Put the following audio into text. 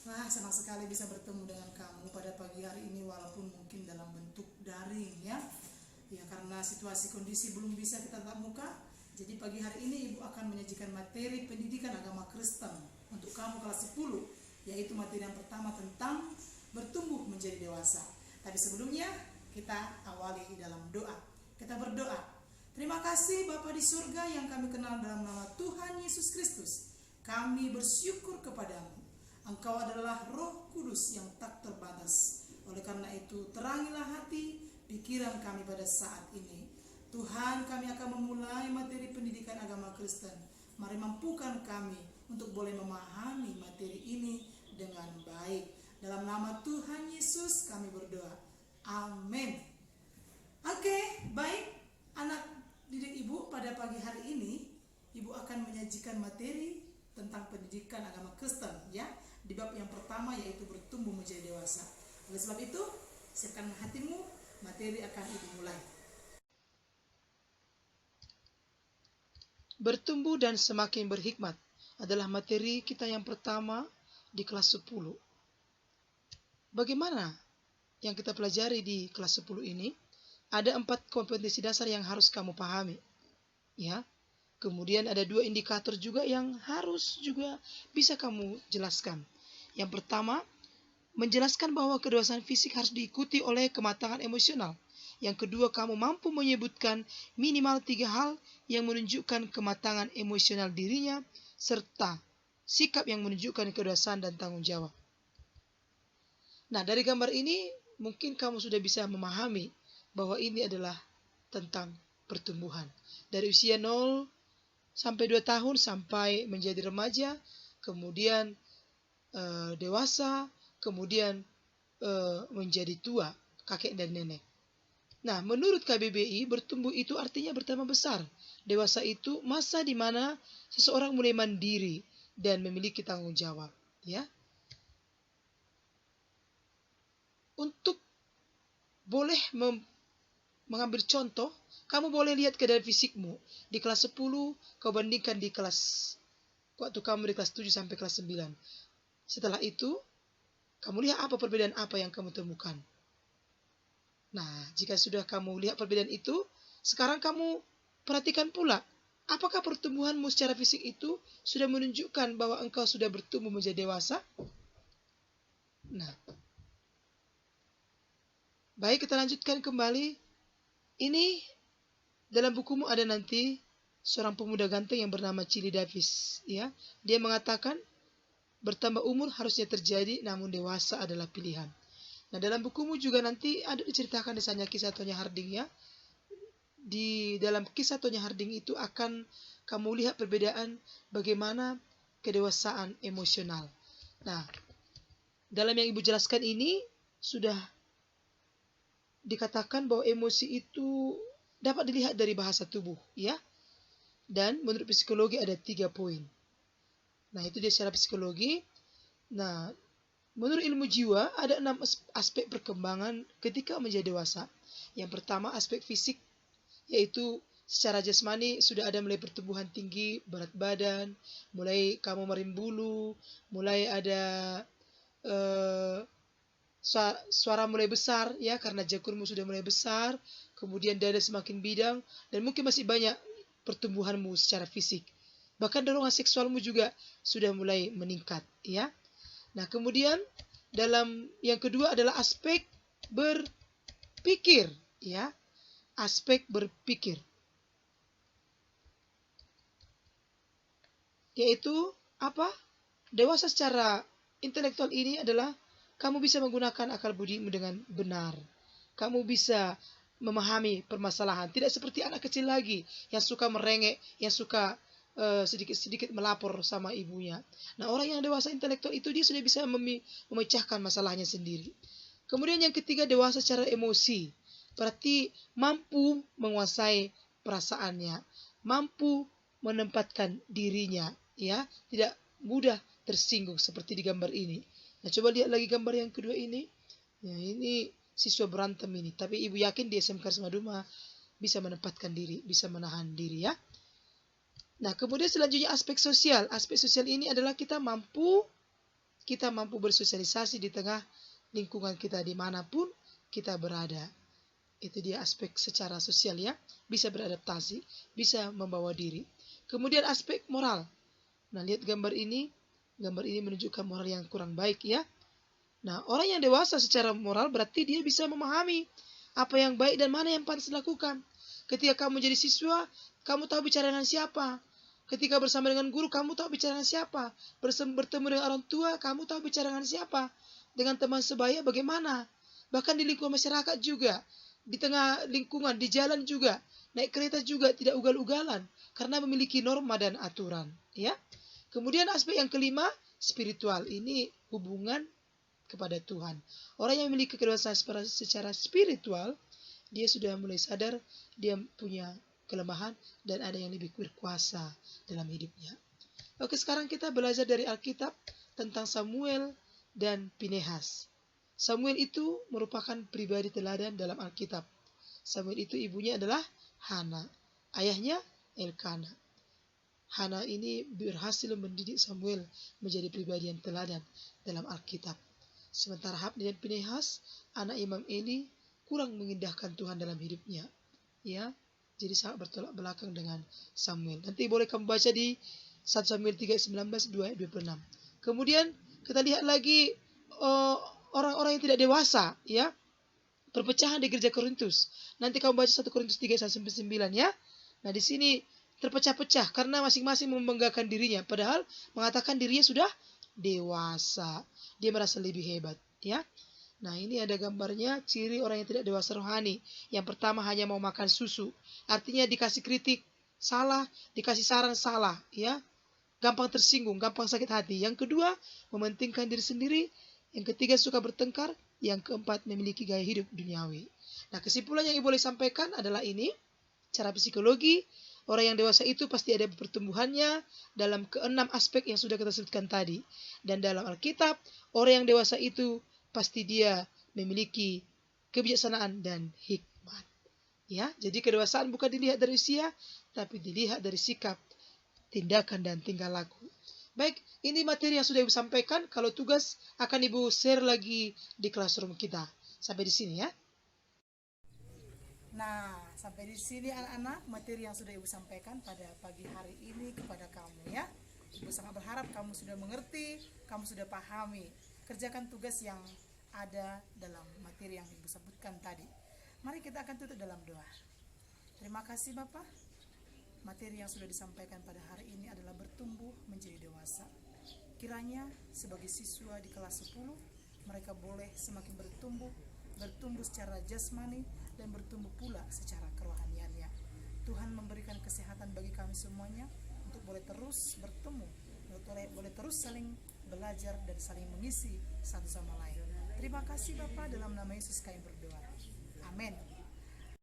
Wah, senang sekali bisa bertemu dengan kamu pada pagi hari ini walaupun mungkin dalam bentuk daring ya. Ya karena situasi kondisi belum bisa kita tatap muka. Jadi pagi hari ini Ibu akan menyajikan materi pendidikan agama Kristen untuk kamu kelas 10, yaitu materi yang pertama tentang bertumbuh menjadi dewasa. Tapi sebelumnya kita awali dalam doa. Kita berdoa. Terima kasih Bapa di surga yang kami kenal dalam nama Tuhan Yesus Kristus. Kami bersyukur kepadamu. Engkau adalah Roh Kudus yang tak terbatas. Oleh karena itu, terangilah hati, pikiran kami pada saat ini. Tuhan, kami akan memulai materi pendidikan agama Kristen. Mari mampukan kami untuk boleh memahami materi ini dengan baik. Dalam nama Tuhan Yesus kami berdoa. Amin. Oke, baik anak didik Ibu, pada pagi hari ini Ibu akan menyajikan materi tentang pendidikan agama Kristen ya, di bab yang pertama yaitu bertumbuh menjadi dewasa. Oleh sebab itu, siapkan hatimu, materi akan Ibu mulai. Bertumbuh dan semakin berhikmat adalah materi kita yang pertama di kelas 10. Bagaimana yang kita pelajari di kelas 10 ini? Ada 4 kompetensi dasar yang harus kamu pahami. Ya. Kemudian ada 2 indikator juga yang harus juga bisa kamu jelaskan. Yang pertama, menjelaskan bahwa kedewasaan fisik harus diikuti oleh kematangan emosional. Yang kedua, kamu mampu menyebutkan minimal 3 hal yang menunjukkan kematangan emosional dirinya, serta sikap yang menunjukkan kedewasaan dan tanggung jawab. Nah, dari gambar ini mungkin kamu sudah bisa memahami bahwa ini adalah tentang pertumbuhan. Dari usia 0 sampai 2 tahun sampai menjadi remaja, kemudian dewasa, kemudian menjadi tua, kakek dan nenek. Nah, menurut KBBI, bertumbuh itu artinya bertambah besar. Dewasa itu masa di mana seseorang mulai mandiri dan memiliki tanggung jawab. Ya, untuk boleh mengambil contoh, kamu boleh lihat keadaan fisikmu di kelas 10, kau bandingkan di kelas waktu kamu di kelas 7 sampai kelas 9. Setelah itu, kamu lihat apa perbedaan apa yang kamu temukan. Nah, jika sudah kamu lihat perbedaan itu, sekarang kamu perhatikan pula, apakah pertumbuhanmu secara fisik itu sudah menunjukkan bahwa engkau sudah bertumbuh menjadi dewasa? Nah, baik, kita lanjutkan kembali. Ini dalam bukumu ada nanti seorang pemuda ganteng yang bernama Chili Davis. Ya, dia mengatakan bertambah umur harusnya terjadi, namun dewasa adalah pilihan. Nah, dalam bukumu juga nanti ada diceritakan misalnya kisah Tonya Harding ya. Di dalam kisah Tonya Harding itu akan kamu lihat perbedaan bagaimana kedewasaan emosional. Nah, dalam yang Ibu jelaskan ini sudah dikatakan bahwa emosi itu dapat dilihat dari bahasa tubuh ya. Dan menurut psikologi ada 3 poin. Nah, itu dia secara psikologi. Nah, menurut ilmu jiwa, ada 6 aspek perkembangan ketika menjadi dewasa. Yang pertama, aspek fisik, yaitu secara jasmani sudah ada mulai pertumbuhan tinggi, berat badan, mulai kamu merimbulu, mulai ada suara mulai besar, ya, karena jakurmu sudah mulai besar, kemudian dada semakin bidang, dan mungkin masih banyak pertumbuhanmu secara fisik. Bahkan dorongan seksualmu juga sudah mulai meningkat, ya. Nah, kemudian dalam yang kedua adalah aspek berpikir, ya. Aspek berpikir. Yaitu apa? Dewasa secara intelektual ini adalah kamu bisa menggunakan akal budimu dengan benar. Kamu bisa memahami permasalahan. Tidak seperti anak kecil lagi yang suka merengek, yang suka sedikit-sedikit melapor sama ibunya. Nah, orang yang dewasa intelektual itu dia sudah bisa memecahkan masalahnya sendiri. Kemudian yang ketiga, dewasa secara emosi. Berarti mampu menguasai perasaannya, mampu menempatkan dirinya, ya, tidak mudah tersinggung seperti di gambar ini. Nah, coba lihat lagi gambar yang kedua ini. Nah, ini siswa berantem ini, tapi ibu yakin di SMK Semaduma bisa menempatkan diri, bisa menahan diri ya. Nah, kemudian selanjutnya aspek sosial. Aspek sosial ini adalah kita mampu kita mampu bersosialisasi di tengah lingkungan kita dimanapun kita berada. Itu dia aspek secara sosial ya, bisa beradaptasi, bisa membawa diri. Kemudian aspek moral. Nah, lihat gambar ini menunjukkan moral yang kurang baik ya. Nah, orang yang dewasa secara moral berarti dia bisa memahami apa yang baik dan mana yang pantas dilakukan. Ketika kamu jadi siswa, kamu tahu bicara dengan siapa. Ketika bersama dengan guru, kamu tahu bicara dengan siapa. Bertemu dengan orang tua, kamu tahu bicara dengan siapa. Dengan teman sebaya bagaimana. Bahkan di lingkungan masyarakat juga. Di tengah lingkungan, di jalan juga. Naik kereta juga tidak ugal-ugalan. Karena memiliki norma dan aturan. Ya. Kemudian aspek yang kelima, spiritual. Ini hubungan kepada Tuhan. Orang yang memiliki kedewasaan secara spiritual, dia sudah mulai sadar dia punya kelemahan dan ada yang lebih berkuasa dalam hidupnya. Oke, sekarang kita belajar dari Alkitab tentang Samuel dan Pinehas. Samuel itu merupakan pribadi teladan dalam Alkitab. Samuel itu ibunya adalah Hana, ayahnya Elkana. Hana ini berhasil mendidik Samuel menjadi pribadi yang teladan dalam Alkitab. Sementara Hafni dan Pinehas, anak Imam Eli, kurang mengindahkan Tuhan dalam hidupnya. Ya, jadi sangat bertolak belakang dengan Samuel. Nanti boleh kamu baca di 1 Samuel 3, 19, 2, 26. Kemudian kita lihat lagi orang-orang yang tidak dewasa, ya. Perpecahan di gereja Korintus. Nanti kamu baca 1 Korintus 3, 1-9 ya. Nah, di sini terpecah-pecah karena masing-masing membanggakan dirinya. Padahal mengatakan dirinya sudah dewasa. Dia merasa lebih hebat, ya. Nah, ini ada gambarnya ciri orang yang tidak dewasa rohani. Yang pertama hanya mau makan susu. Artinya dikasih kritik salah, dikasih saran salah, ya. Gampang tersinggung, gampang sakit hati. Yang kedua, mementingkan diri sendiri. Yang ketiga, suka bertengkar. Yang keempat, memiliki gaya hidup duniawi. Nah, kesimpulan yang Ibu boleh sampaikan adalah ini. Cara psikologi, orang yang dewasa itu pasti ada pertumbuhannya dalam keenam aspek yang sudah kita sebutkan tadi. Dan dalam Alkitab, orang yang dewasa itu pasti dia memiliki kebijaksanaan dan hikmat. Ya, jadi kedewasaan bukan dilihat dari usia, tapi dilihat dari sikap, tindakan, dan tingkah laku. Baik, ini materi yang sudah Ibu sampaikan. Kalau tugas akan Ibu share lagi di classroom kita. Sampai di sini ya. Nah, sampai di sini anak-anak materi yang sudah Ibu sampaikan pada pagi hari ini kepada kamu ya. Ibu sangat berharap kamu sudah mengerti, kamu sudah pahami. Kerjakan tugas yang ada dalam materi yang Ibu sebutkan tadi. Mari kita akan tutup dalam doa. Terima kasih Bapak. Materi yang sudah disampaikan pada hari ini adalah bertumbuh menjadi dewasa. Kiranya sebagai siswa di kelas 10, mereka boleh semakin bertumbuh secara jasmani dan bertumbuh pula secara kerohaniannya. Tuhan memberikan kesehatan bagi kami semuanya untuk boleh terus bertemu, boleh terus saling belajar dan saling mengisi satu sama lain. Terima kasih Bapa, dalam nama Yesus kami berdoa. Amin.